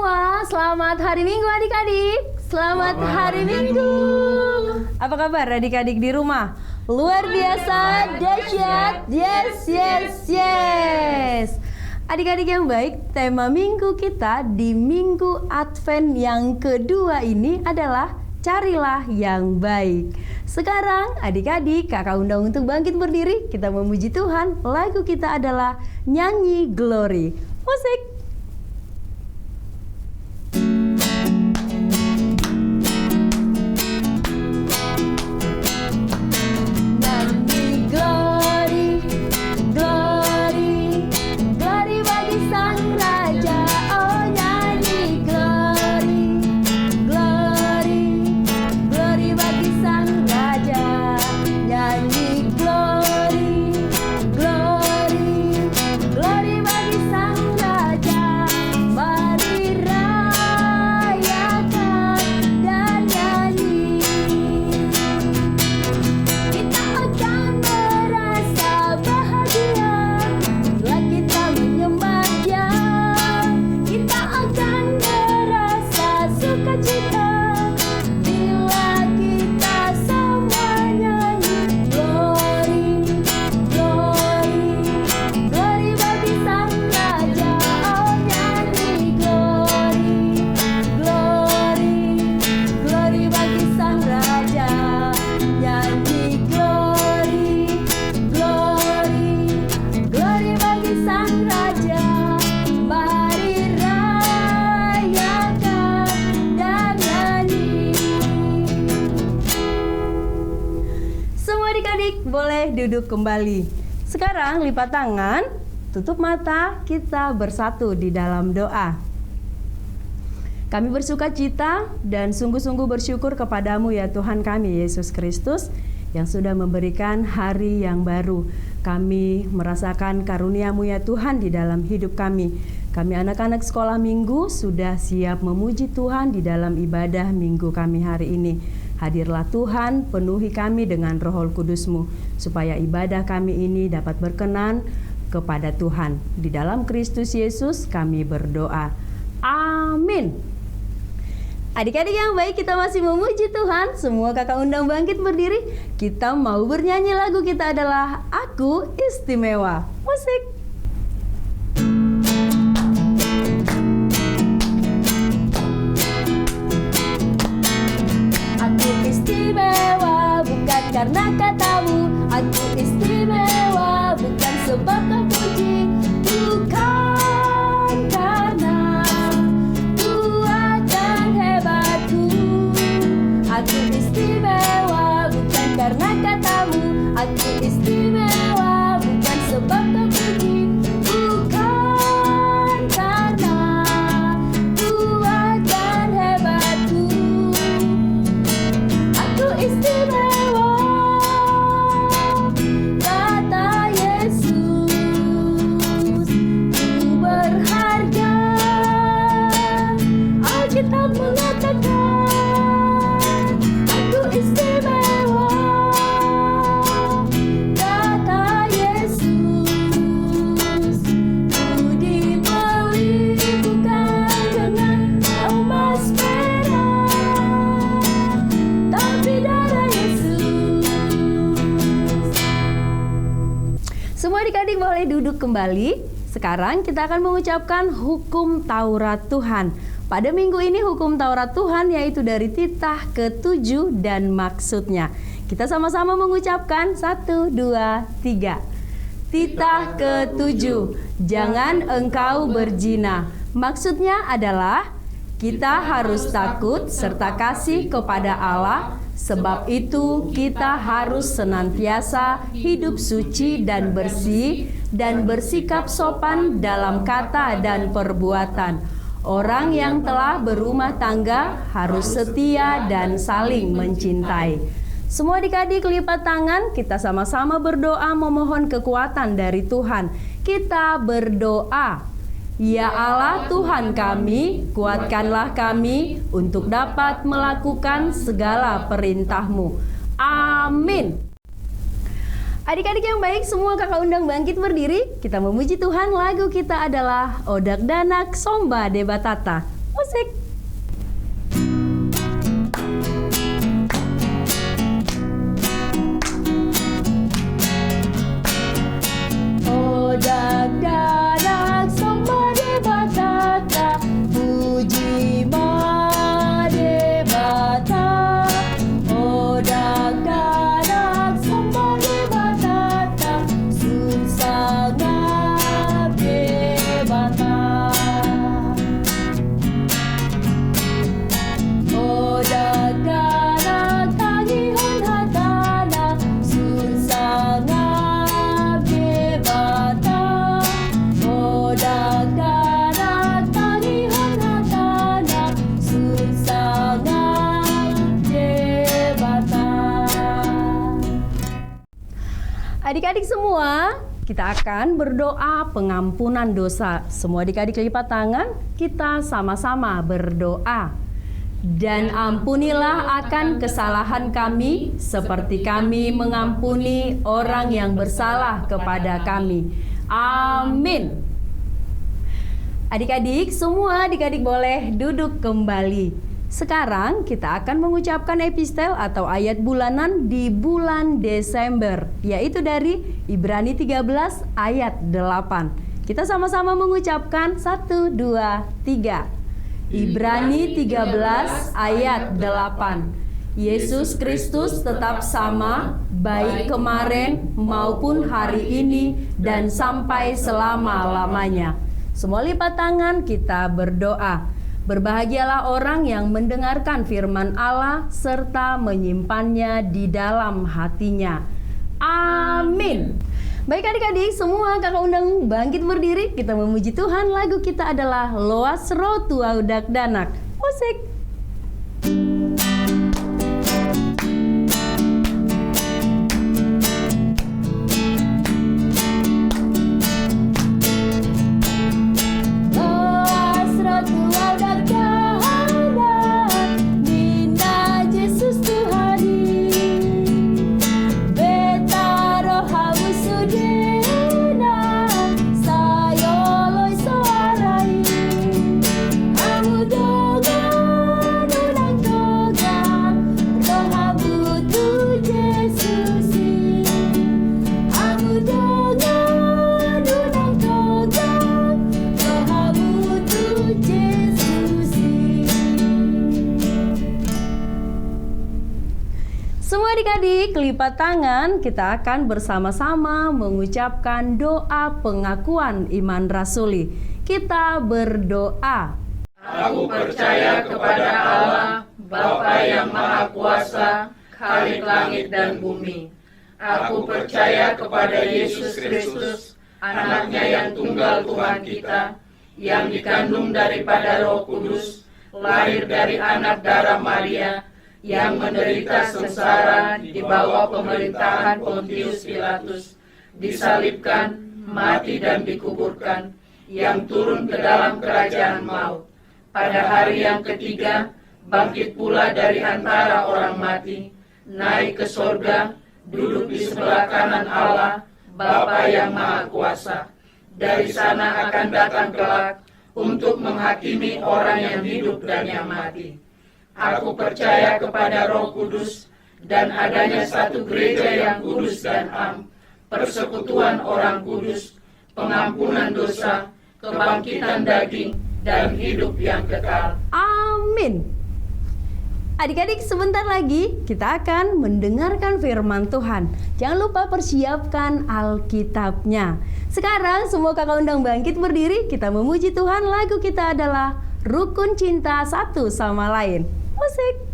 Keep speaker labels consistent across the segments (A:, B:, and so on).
A: semua, selamat hari Minggu adik-adik. Selamat hari Minggu. Apa kabar adik-adik di rumah? Luar biasa, dahsyat, yes. Adik-adik yang baik, tema minggu kita di Minggu Advent yang kedua ini adalah carilah yang baik. Sekarang adik-adik, kakak undang untuk bangkit berdiri. Kita memuji Tuhan. Lagu kita adalah Nyanyi Glory. Musik. Boleh duduk kembali. Sekarang lipat tangan, tutup mata, kita bersatu di dalam doa. Kami bersuka cita dan sungguh-sungguh bersyukur kepadamu ya Tuhan kami Yesus Kristus yang sudah memberikan hari yang baru. Kami merasakan karunia-Mu ya Tuhan di dalam hidup kami. Kami anak-anak sekolah minggu sudah siap memuji Tuhan di dalam ibadah minggu kami hari ini. Hadirlah Tuhan, penuhi kami dengan Roh Kudus-Mu, supaya ibadah kami ini dapat berkenan kepada Tuhan. Di dalam Kristus Yesus kami berdoa. Amin. Adik-adik yang baik, kita masih memuji Tuhan. Semua kakak undang bangkit berdiri. Kita mau bernyanyi, lagu kita adalah Aku Istimewa. Musik. Karena katamu, aku istimewa, bukan sebab terpuji, bukan karena kuat dan hebatku. Aku istimewa, bukan karena katamu, aku istimewa, bukan sebab terpuji, bukan karena kuat dan hebatku. Aku istimewa. Semua adik-adik boleh duduk kembali. Sekarang kita akan mengucapkan hukum Taurat Tuhan. Pada minggu ini hukum Taurat Tuhan yaitu dari titah ke-7 dan maksudnya. Kita sama-sama mengucapkan 1, 2, 3. Titah ke-7, jangan engkau berzina. Maksudnya adalah kita harus takut serta kasih kepada Allah. Sebab itu kita harus senantiasa hidup suci dan bersih dan bersikap sopan dalam kata dan perbuatan. Orang yang telah berumah tangga harus setia dan saling mencintai. Semua adik-adik lipat tangan, kita sama-sama berdoa memohon kekuatan dari Tuhan. Kita berdoa. Ya Allah Tuhan kami, kuatkanlah kami untuk dapat melakukan segala perintah-Mu. Amin. Adik-adik yang baik, semua kakak undang bangkit berdiri. Kita memuji Tuhan, lagu kita adalah Odak Danak Somba Debatata. Musik. Odak dadak somade batata, puji made bata. Odak dadak somade batata, susah ngabe bata. Odak dadak tagihon hatana, susah ngabe bata. Odak dadak tagihon hatana, susah ngabe bata. Adik-adik semua, kita akan berdoa pengampunan dosa. Semua adik-adik lipat tangan, kita sama-sama berdoa. Dan ampunilah akan kesalahan kami, seperti kami mengampuni orang yang bersalah kepada kami. Amin. Adik-adik, semua adik-adik boleh duduk kembali. Sekarang kita akan mengucapkan epistel atau ayat bulanan di bulan Desember, yaitu dari Ibrani 13 ayat 8. Kita sama-sama mengucapkan 1, 2, 3. Ibrani 13 ayat 8. Yesus Kristus tetap sama, baik kemarin maupun hari ini dan sampai selama-lamanya. Semua lipat tangan, kita berdoa. Berbahagialah orang yang mendengarkan firman Allah serta menyimpannya di dalam hatinya. Amin. Baik adik-adik, semua kakak undang bangkit berdiri. Kita memuji Tuhan. Lagu kita adalah Loas Rotu Audak Danak. Musik. Adik-adik, lipat tangan, kita akan bersama-sama mengucapkan doa pengakuan iman rasuli. Kita berdoa.
B: Aku percaya kepada Allah, Bapa yang Maha Kuasa, Khalik langit dan bumi. Aku percaya kepada Yesus Kristus, Anaknya yang tunggal Tuhan kita, yang dikandung daripada Roh Kudus, lahir dari anak darah Maria, yang menderita sengsara di bawah pemerintahan Pontius Pilatus, disalibkan, mati dan dikuburkan, yang turun ke dalam kerajaan maut. Pada hari yang ketiga, bangkit pula dari antara orang mati, naik ke sorga, duduk di sebelah kanan Allah, Bapa yang Maha Kuasa. Dari sana akan datang kelak untuk menghakimi orang yang hidup dan yang mati. Aku percaya kepada Roh Kudus dan adanya satu gereja yang kudus dan am, persekutuan orang kudus, pengampunan dosa, kebangkitan daging, dan hidup yang kekal.
A: Amin. Adik-adik, sebentar lagi kita akan mendengarkan firman Tuhan. Jangan lupa persiapkan Alkitabnya. Sekarang semua kakak undang bangkit berdiri, kita memuji Tuhan. Lagu kita adalah Rukun Cinta Satu Sama Lain. Musik.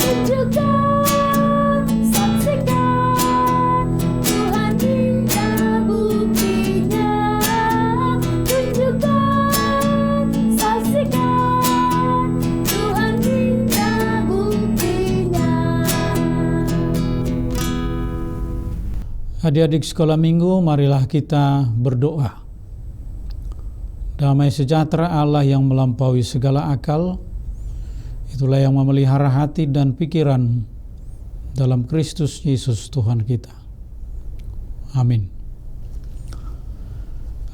A: Tunjukkan
C: Adik-adik sekolah minggu, marilah kita berdoa. Damai sejahtera Allah yang melampaui segala akal, itulah yang memelihara hati dan pikiran dalam Kristus Yesus Tuhan kita. Amin.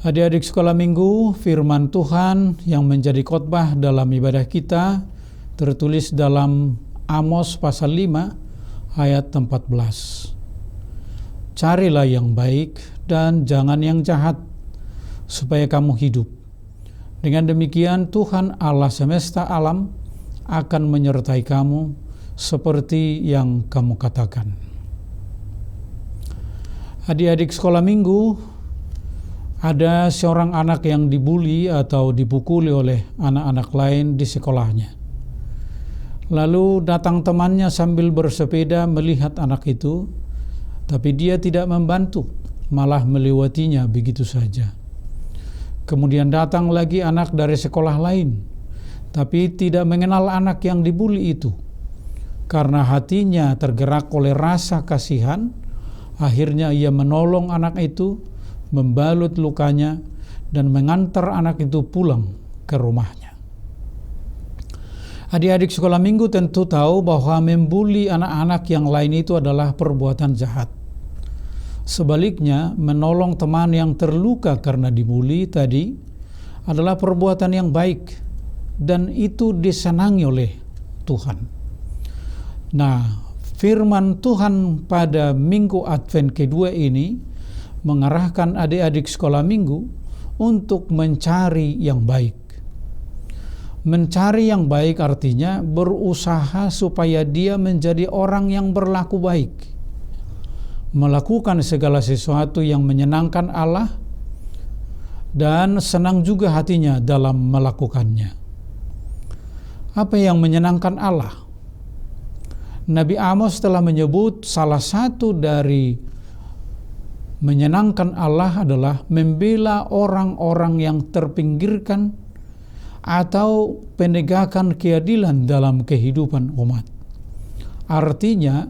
C: Adik-adik sekolah minggu, firman Tuhan yang menjadi khotbah dalam ibadah kita tertulis dalam Amos pasal 5 ayat 14. Carilah yang baik dan jangan yang jahat, supaya kamu hidup. Dengan demikian Tuhan Allah semesta alam akan menyertai kamu seperti yang kamu katakan. Adik-adik sekolah minggu, ada seorang anak yang dibuli atau dipukuli oleh anak-anak lain di sekolahnya. Lalu datang temannya sambil bersepeda melihat anak itu, tapi dia tidak membantu, malah melewatinya begitu saja. Kemudian datang lagi anak dari sekolah lain, tapi tidak mengenal anak yang dibuli itu. Karena hatinya tergerak oleh rasa kasihan, akhirnya ia menolong anak itu, membalut lukanya, dan mengantar anak itu pulang ke rumahnya. Adik-adik sekolah minggu tentu tahu bahwa membuli anak-anak yang lain itu adalah perbuatan jahat. Sebaliknya, menolong teman yang terluka karena dibuli tadi adalah perbuatan yang baik, dan itu disenangi oleh Tuhan. Nah, firman Tuhan pada minggu Advent kedua ini mengarahkan adik-adik sekolah minggu untuk mencari yang baik. Mencari yang baik artinya berusaha supaya dia menjadi orang yang berlaku baik, melakukan segala sesuatu yang menyenangkan Allah, dan senang juga hatinya dalam melakukannya. Apa yang menyenangkan Allah? Nabi Amos telah menyebut salah satu dari menyenangkan Allah adalah membela orang-orang yang terpinggirkan atau penegakan keadilan dalam kehidupan umat. Artinya,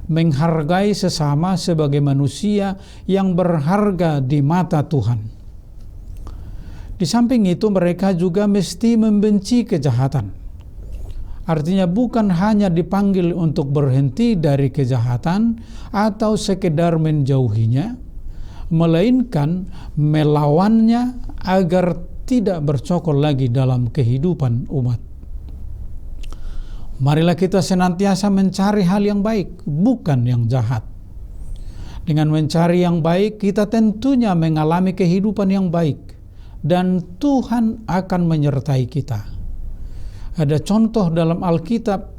C: menghargai sesama sebagai manusia yang berharga di mata Tuhan. Di samping itu, mereka juga mesti membenci kejahatan. Artinya bukan hanya dipanggil untuk berhenti dari kejahatan atau sekedar menjauhinya, melainkan melawannya agar tidak bercokol lagi dalam kehidupan umat. Marilah kita senantiasa mencari hal yang baik, bukan yang jahat. Dengan mencari yang baik, kita tentunya mengalami kehidupan yang baik, dan Tuhan akan menyertai kita. Ada contoh dalam Alkitab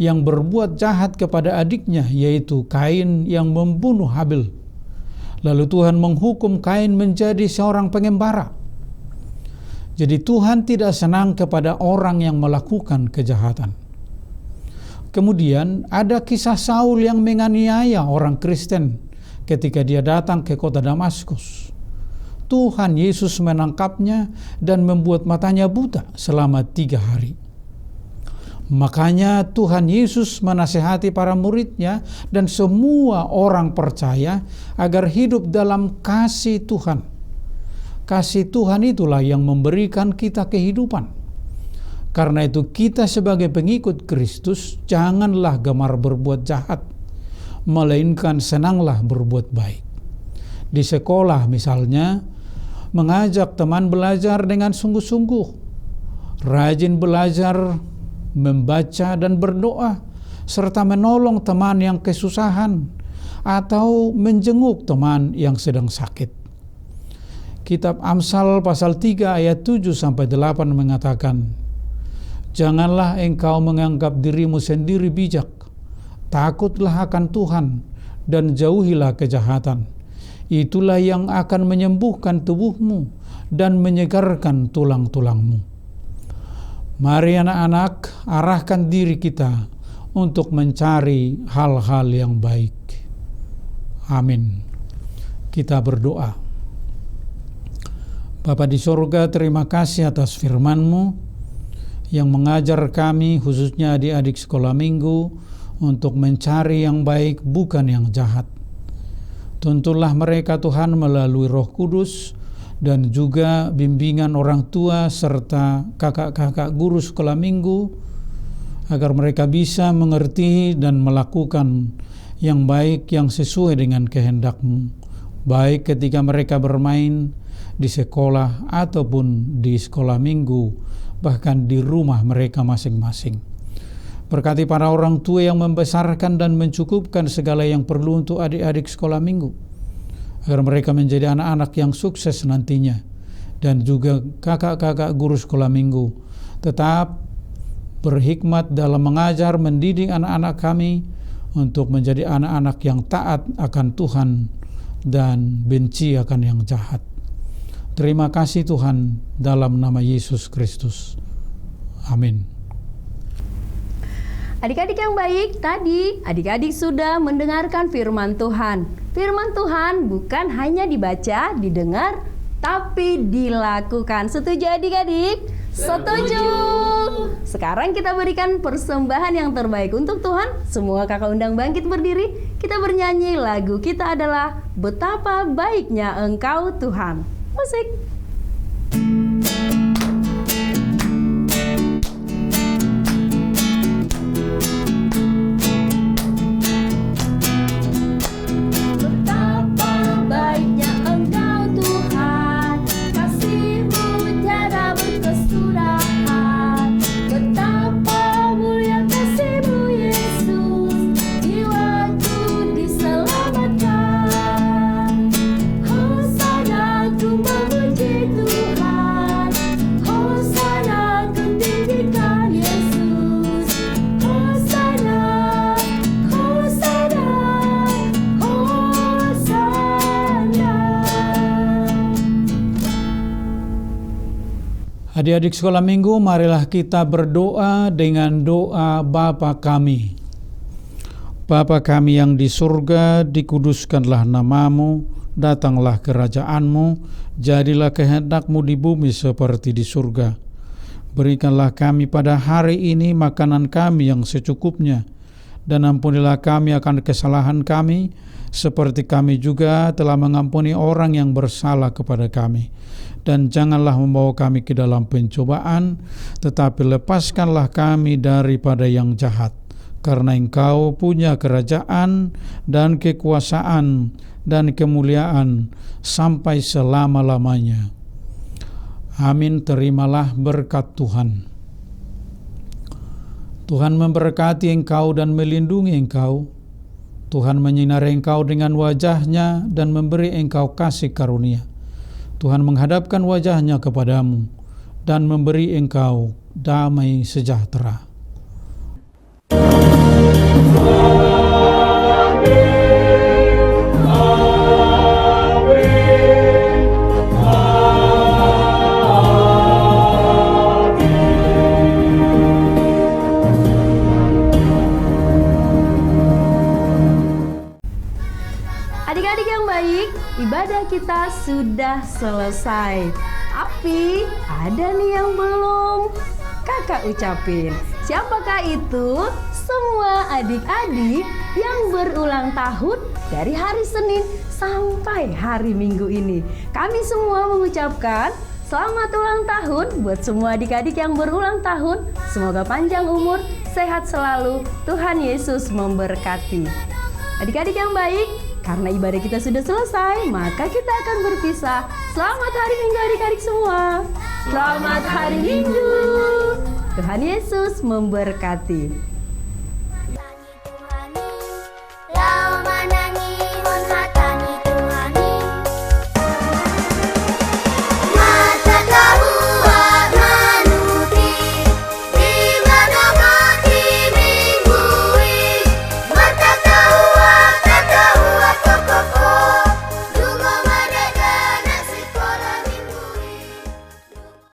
C: yang berbuat jahat kepada adiknya, yaitu Kain yang membunuh Habil. Lalu Tuhan menghukum Kain menjadi seorang pengembara. Jadi Tuhan tidak senang kepada orang yang melakukan kejahatan. Kemudian ada kisah Saul yang menganiaya orang Kristen ketika dia datang ke kota Damaskus. Tuhan Yesus menangkapnya dan membuat matanya buta selama 3 hari. Makanya Tuhan Yesus menasihati para muridnya dan semua orang percaya agar hidup dalam kasih Tuhan. Kasih Tuhan itulah yang memberikan kita kehidupan. Karena itu kita sebagai pengikut Kristus janganlah gemar berbuat jahat, melainkan senanglah berbuat baik. Di sekolah misalnya, mengajak teman belajar dengan sungguh-sungguh, rajin belajar, membaca dan berdoa, serta menolong teman yang kesusahan atau menjenguk teman yang sedang sakit. Kitab Amsal pasal 3 ayat 7-8 mengatakan, "Janganlah engkau menganggap dirimu sendiri bijak, takutlah akan Tuhan dan jauhilah kejahatan. Itulah yang akan menyembuhkan tubuhmu dan menyegarkan tulang-tulangmu." Mari anak-anak, arahkan diri kita untuk mencari hal-hal yang baik. Amin. Kita berdoa. Bapa di sorga, terima kasih atas firman-Mu yang mengajar kami, khususnya adik-adik sekolah minggu, untuk mencari yang baik bukan yang jahat. Tuntunlah mereka Tuhan melalui Roh Kudus dan juga bimbingan orang tua serta kakak-kakak guru sekolah minggu, agar mereka bisa mengerti dan melakukan yang baik yang sesuai dengan kehendak-Mu, baik ketika mereka bermain di sekolah ataupun di sekolah minggu, bahkan di rumah mereka masing-masing. Berkati para orang tua yang membesarkan dan mencukupkan segala yang perlu untuk adik-adik sekolah minggu, agar mereka menjadi anak-anak yang sukses nantinya. Dan juga kakak-kakak guru sekolah minggu tetap berhikmat dalam mengajar, mendidik anak-anak kami untuk menjadi anak-anak yang taat akan Tuhan dan benci akan yang jahat. Terima kasih Tuhan, dalam nama Yesus Kristus. Amin.
A: Adik-adik yang baik, tadi adik-adik sudah mendengarkan firman Tuhan. Firman Tuhan bukan hanya dibaca, didengar, tapi dilakukan. Setuju adik-adik? Setuju. Sekarang kita berikan persembahan yang terbaik untuk Tuhan. Semua kakak undang bangkit berdiri. Kita bernyanyi lagu kita adalah Betapa Baiknya Engkau Tuhan. Musik.
C: Adik-adik sekolah minggu, marilah kita berdoa dengan doa Bapa kami. Bapa kami yang di surga, dikuduskanlah namamu, datanglah kerajaan-Mu, jadilah kehendak-Mu di bumi seperti di surga. Berikanlah kami pada hari ini makanan kami yang secukupnya, dan ampunilah kami akan kesalahan kami, seperti kami juga telah mengampuni orang yang bersalah kepada kami. Dan janganlah membawa kami ke dalam pencobaan, tetapi lepaskanlah kami daripada yang jahat. Karena Engkau punya kerajaan dan kekuasaan dan kemuliaan sampai selama-lamanya. Amin. Terimalah berkat Tuhan. Tuhan memberkati engkau dan melindungi engkau. Tuhan menyinari engkau dengan wajah-Nya dan memberi engkau kasih karunia. Tuhan menghadapkan wajah-Nya kepadamu dan memberi engkau damai sejahtera.
A: Adik-adik yang baik, ibadah kita sudah selesai. Tapi ada nih yang belum kakak ucapin. Siapakah itu? Semua adik-adik yang berulang tahun dari hari Senin sampai hari Minggu ini. Kami semua mengucapkan selamat ulang tahun buat semua adik-adik yang berulang tahun. Semoga panjang umur, sehat selalu, Tuhan Yesus memberkati. Adik-adik yang baik, karena ibadah kita sudah selesai, maka kita akan berpisah. Selamat hari Minggu adik-adik semua. Selamat hari Minggu. Tuhan Yesus memberkati.